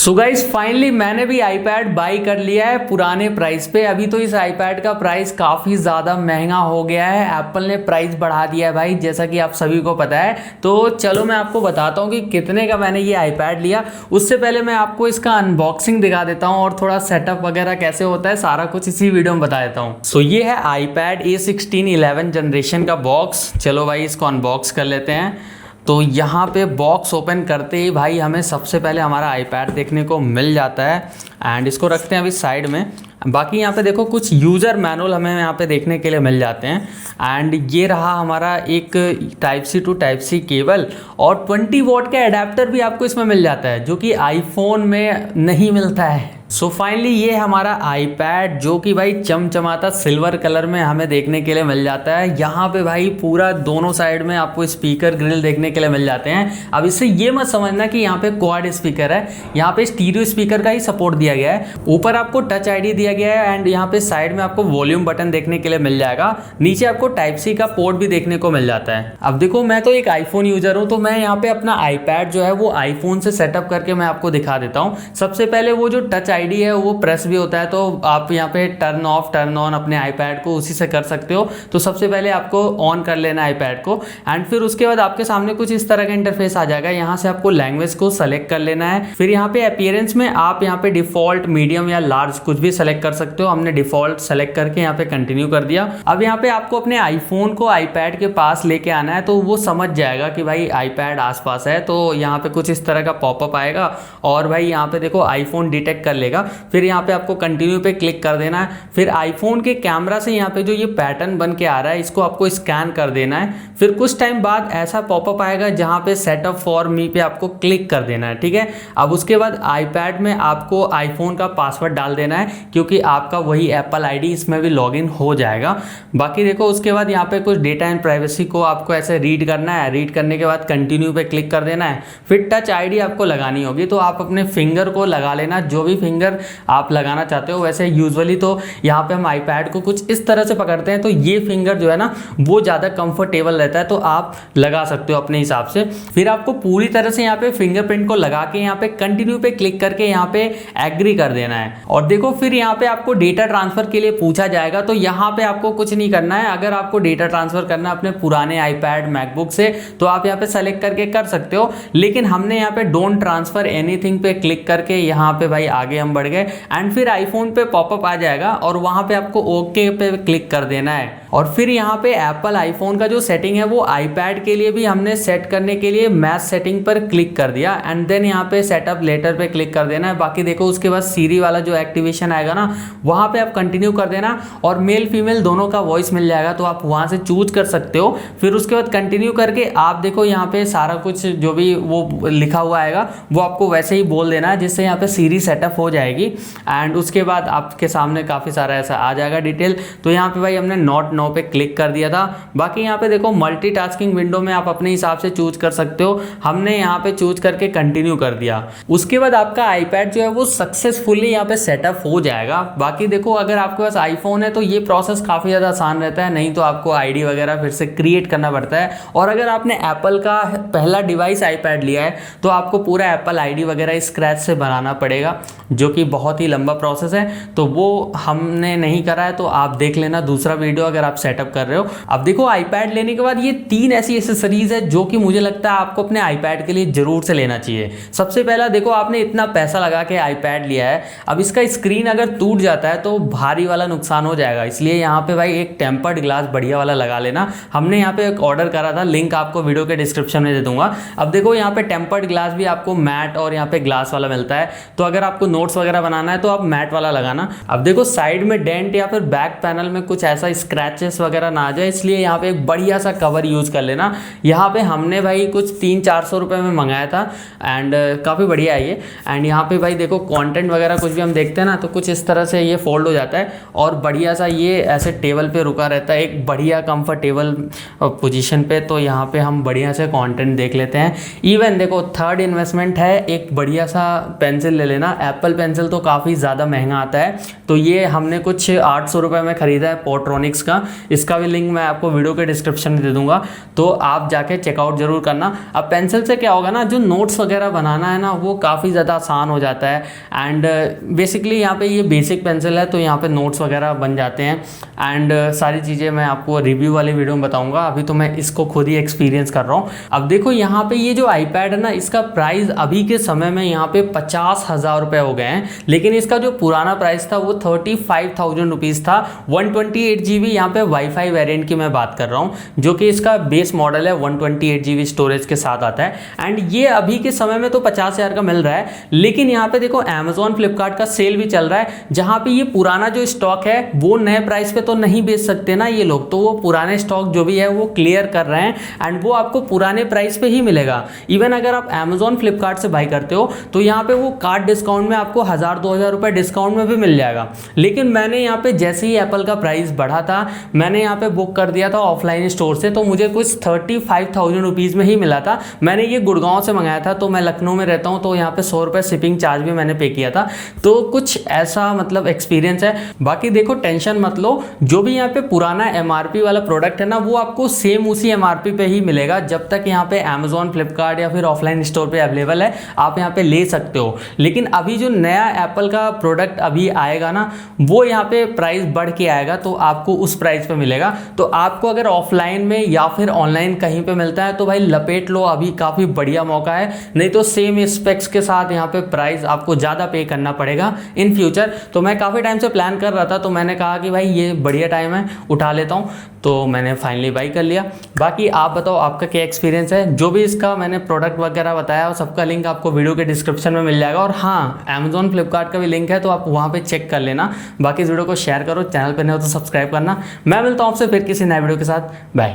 So guys finally मैंने भी iPad by कर लिया है पुराने प्राइस पे। अभी तो इस आईपैड का प्राइस काफ़ी ज़्यादा महंगा हो गया है, एप्पल ने प्राइस बढ़ा दिया है भाई, जैसा कि आप सभी को पता है। तो चलो मैं आपको बताता हूँ कि कितने का मैंने ये आईपैड लिया। उससे पहले मैं आपको इसका अनबॉक्सिंग दिखा देता हूँ और थोड़ा सेटअप वगैरह कैसे होता है सारा कुछ इसी वीडियो में बता देता हूँ। सो ये है आईपैड A16 11 जनरेशन का बॉक्स। चलो भाई इसको अनबॉक्स कर लेते हैं। तो यहाँ पे बॉक्स ओपन करते ही भाई हमें सबसे पहले हमारा आईपैड देखने को मिल जाता है एंड इसको रखते हैं अभी साइड में। बाकी यहाँ पे देखो कुछ यूज़र मैनुअल हमें यहाँ पे देखने के लिए मिल जाते हैं एंड ये रहा हमारा एक type C to type C cable और 20 वॉट का एडेप्टर भी आपको इसमें मिल जाता है जो कि आईफोन में नहीं मिलता है। सो फाइनली ये हमारा आईपैड जो कि भाई चमचमाता सिल्वर कलर में हमें देखने के लिए मिल जाता है। यहाँ पे भाई पूरा दोनों साइड में आपको स्पीकर ग्रिल देखने के लिए मिल जाते हैं। अब इससे ये मत समझना कि यहाँ पे क्वाड स्पीकर है, यहाँ पे स्टीरियो स्पीकर का ही सपोर्ट दिया गया है। ऊपर आपको टच आईडी दिया गया है एंड यहाँ पे साइड में आपको वॉल्यूम बटन देखने के लिए मिल जाएगा। नीचे आपको टाइप सी का पोर्ट भी देखने को मिल जाता है। अब देखो मैं तो एक आईफोन यूजर हूँ, तो मैं यहाँ पे अपना आईपैड जो है वो आईफोन से सेटअप करके मैं आपको दिखा देता हूँ। सबसे पहले वो जो टच आईडी है वो प्रेस भी होता है, तो आप यहाँ पे टर्न ऑफ टर्न ऑन अपने आईपैड को उसी से कर सकते हो। तो सबसे पहले आपको ऑन कर लेना है आईपैड को एंड फिर उसके बाद आपके सामने कुछ इस तरह का इंटरफेस आ जाएगा। यहाँ से आपको लैंग्वेज को सेलेक्ट कर लेना है। फिर यहाँ पे अपीयरेंस में आप यहाँ पे डिफॉल्ट, मीडियम या लार्ज कुछ भी सेलेक्ट कर सकते हो। हमने डिफॉल्ट सेलेक्ट करके यहाँ पे कंटिन्यू कर दिया। अब यहाँ पे आपको अपने आईफोन को आईपैड के पास लेके आना है, तो वो समझ जाएगा कि भाई आईपैड आसपास है। तो यहाँ पे कुछ इस तरह का पॉपअप आएगा और भाई यहाँ पे देखो आईफोन डिटेक्ट कर लेगा। फिर यहाँ पे आपको कंटिन्यू पे क्लिक कर देना है। फिर आईफोन के कैमरा से यहाँ पे जो ये पैटर्न बन के आ रहा है इसको आपको स्कैन कर देना है। फिर कुछ टाइम बाद ऐसा पॉपअप आएगा जहाँ पे सेटअप फॉर मी पे आपको क्लिक कर देना है, ठीक है। अब उसके बाद आईपैड में आपको आईफोन का पासवर्ड डाल देना है क्योंकि आपका वही एप्पल आईडी इसमें भी लॉगिन हो जाएगा। बाकी देखो उसके बाद यहाँ पे कुछ डेटा एंड प्राइवेसी को आपको ऐसे रीड करना है। रीड करने के बाद कंटिन्यू पे क्लिक कर देना है। फिर टच आईडी आपको लगानी होगी, तो आप अपने फिंगर को लगा लेना, जो भी फिंगर आप लगाना चाहते हो। वैसे यूजुअली तो यहाँ पे हम आईपैड को कुछ इस तरह से पकड़ते हैं, तो ये फिंगर जो है ना वो ज़्यादा कंफर्टेबल रहता है, तो आप लगा सकते हो अपने हिसाब से। फिर आपको पूरी तरह से यहाँ पे फिंगरप्रिंट को लगा के यहाँ पे कंटिन्यू पे क्लिक करके यहाँ पे एग्री कर देना है। और देखो फिर यहाँ पे आपको डेटा ट्रांसफर के लिए पूछा जाएगा, तो यहाँ पे आपको कुछ नहीं करना है। अगर आपको डेटा ट्रांसफर करना है अपने पुराने आईपैड मैकबुक से तो आप यहाँ पे सेलेक्ट करके कर सकते हो, लेकिन हमने यहाँ पे डोंट ट्रांसफर एनीथिंग पे क्लिक करके यहाँ पे भाई आगे हम बढ़ गए एंड फिर आईफोन पे पॉपअप आ जाएगा और वहां पे आपको ओके पे क्लिक कर देना है। और फिर यहाँ पे एप्पल आईफोन का जो सेटिंग है वो आईपैड के लिए भी हमने सेट करने के लिए मैच सेटिंग पर क्लिक कर दिया एंड देन यहाँ पे सेटअप लेटर पे क्लिक कर देना है। बाकी देखो उसके बाद सीरी वाला जो एक्टिवेशन आएगा ना वहां पे आप कंटिन्यू कर देना और मेल फीमेल दोनों का वॉइस मिल जाएगा, तो आप वहां से चूज कर सकते हो। फिर उसके बाद कंटिन्यू करके आप देखो यहाँ पे सारा कुछ जो भी वो लिखा हुआ आएगा वो आपको वैसे ही बोल देना है, जिससे यहाँ पे सीरी सेटअप हो जाएगी एंड उसके बाद आपके सामने काफ़ी सारा ऐसा आ जाएगा डिटेल। तो यहाँ पे भाई हमने नॉट नो पे क्लिक कर दिया था। बाकी यहाँ पे देखो मल्टीटास्किंग विंडो में आप अपने हिसाब से चूज कर सकते हो। हमने यहाँ पे चूज करके कंटिन्यू कर दिया। उसके बाद आपका आईपैड जो है वो सक्सेसफुली यहाँ पे सेटअप हो जाएगा। बाकी देखो अगर आपके पास आईफोन है तो ये प्रोसेस काफ़ी ज़्यादा आसान रहता है, नहीं तो आपको आईडी वगैरह फिर से क्रिएट करना पड़ता है। और अगर आपने एप्पल का पहला डिवाइस आईपैड लिया है तो आपको पूरा एप्पल आईडी वगैरह स्क्रैच से बनाना पड़ेगा, जो कि बहुत ही लंबा प्रोसेस है। तो वो हमने नहीं करा है, तो आप देख लेना दूसरा वीडियो अगर आप सेटअप कर रहे हो। अब देखो आईपैड लेने के बाद ये 3 ऐसी एसेसरीज है जो कि मुझे लगता है आपको अपने आईपैड के लिए जरूर से लेना चाहिए। सबसे पहला देखो आपने इतना पैसा लगा के आईपैड लिया है, अब इसका स्क्रीन अगर टूट जाता है तो भारी वाला नुकसान हो जाएगा, इसलिए यहाँ पे भाई एक टेम्पर्ड ग्लास बढ़िया वाला लगा लेना। हमने यहाँ पे एक ऑर्डर करा था, लिंक आपको वीडियो के डिस्क्रिप्शन में दे दूंगा। अब देखो यहाँ पे टेम्पर्ड ग्लास भी आपको मैट और यहाँ पे ग्लास वाला मिलता है, तो अगर आपको नोट्स वगैरह बनाना है तो आप मैट वाला लगाना। अब देखो साइड में डेंट या फिर बैक पैनल में कुछ ऐसा स्क्रैचेस वगैरह ना आ जाए, इसलिए यहाँ पे एक बढ़िया सा कवर यूज कर लेना। यहाँ पे हमने भाई कुछ 300-400 रुपए में मंगाया था एंड काफ़ी बढ़िया है ये। एंड यहाँ पे भाई देखो कंटेंट वगैरह कुछ भी हम देखते हैं ना तो कुछ इस तरह से ये फोल्ड हो जाता है और बढ़िया सा ये ऐसे टेबल पे रुका रहता है एक बढ़िया कंफर्टेबल पोजीशन पे। तो यहाँ पे हम बढ़िया से कंटेंट देख लेते हैं। इवन देखो थर्ड इन्वेस्टमेंट है, एक बढ़िया सा पेंसिल ले लेना। एप्पल पेंसिल तो काफ़ी ज़्यादा महंगा आता है, तो ये हमने कुछ 800 रुपये में ख़रीदा है पोर्ट्रॉनिक्स का। इसका भी लिंक मैं आपको वीडियो के डिस्क्रिप्शन में दे दूंगा, तो आप जाके चेकआउट जरूर करना। अब पेंसिल से क्या होगा ना, जो नोट्स वगैरह बनाना है ना वो काफ़ी ज़्यादा आसान हो जाता है। एंड बेसिकली यहाँ पे ये बेसिक पेंसिल है, तो यहाँ पे नोट्स वगैरह बन जाते हैं। एंड सारी चीज़ें मैं आपको रिव्यू वाले वीडियो में बताऊंगा, अभी तो मैं इसको खुद ही एक्सपीरियंस कर रहा हूँ। अब देखो यहाँ पे ये जो आईपैड है ना, इसका प्राइस अभी के समय में यहाँ पे 50,000 रुपये हो गए हैं, लेकिन इसका जो पुराना प्राइस था वो 35,000 रुपीज़ था। 128 GB यहाँ पे वाईफाई वेरिएंट की मैं बात कर रहा हूँ, जो कि इसका बेस मॉडल है, 128 GB स्टोरेज के साथ आता है। एंड ये अभी के समय में तो 50,000 का मिल रहा है, लेकिन यहाँ पे देखो अमेजोन फ्लिपकार्ट का सेल भी चल रहा है, जहाँ पे ये पुराना जो स्टॉक है वो नए प्राइस पे तो नहीं बेच सकते ना ये लोग, तो वो पुराने स्टॉक जो भी है वो क्लियर कर रहे हैं एंड वो आपको पुराने प्राइस पे ही मिलेगा। इवन अगर आप अमेजोन फ्लिपकार्ट से बाई करते हो तो यहाँ पे वो कार्ड डिस्काउंट में आपको 1,000-2,000 रुपये डिस्काउंट में भी मिल जाएगा। लेकिन मैंने यहाँ पे जैसे ही एप्पल का प्राइस बढ़ा था, मैंने यहाँ पे बुक कर दिया था ऑफलाइन स्टोर से, तो मुझे कुछ 35,000 रुपीज़ में ही मिला था। मैंने ये गुड़गांव से मंगाया था, तो मैं लखनऊ में रहता हूँ, तो यहाँ पे 100 रुपये शिपिंग चार्ज भी मैंने पे किया था। तो कुछ ऐसा मतलब एक्सपीरियंस है। बाकी देखो टेंशन मत लो, जो भी यहाँ पे पुराना MRP वाला प्रोडक्ट है ना वो आपको सेम उसी MRP पे ही मिलेगा, जब तक यहाँ पे अमेजोन फ्लिपकार्ट या फिर ऑफलाइन स्टोर पे अवेलेबल है आप यहाँ पे ले सकते हो। लेकिन अभी जो नया एप्पल का प्रोडक्ट अभी आएगा ना, वो यहाँ पे प्राइस बढ़ के आएगा, तो आपको उस प्राइस पे मिलेगा। तो आपको अगर ऑफलाइन में या फिर ऑनलाइन कहीं पे मिलता है तो भाई लपेट लो, अभी काफ़ी बढ़िया मौका है। नहीं तो सेम स्पेक्स के साथ यहाँ पे प्राइस आपको ज़्यादा पे करना पड़ेगा इन फ्यूचर। तो मैं काफ़ी टाइम से प्लान कर रहा था, तो मैंने कहा कि भाई ये बढ़िया टाइम है, उठा लेता हूँ, तो मैंने फाइनली बाई कर लिया। बाकी आप बताओ आपका क्या एक्सपीरियंस है। जो भी इसका मैंने प्रोडक्ट वगैरह बताया सबका लिंक आपको वीडियो के डिस्क्रिप्शन में मिल जाएगा। और हाँ, अमेजोन फ्लिपकार्ट का भी लिंक है, तो आप वहाँ पे चेक कर लेना। बाकी इस वीडियो को शेयर करो, चैनल पर नहीं हो तो सब्सक्राइब करना। मैं मिलता हूँ आपसे फिर किसी नए वीडियो के साथ। बाय।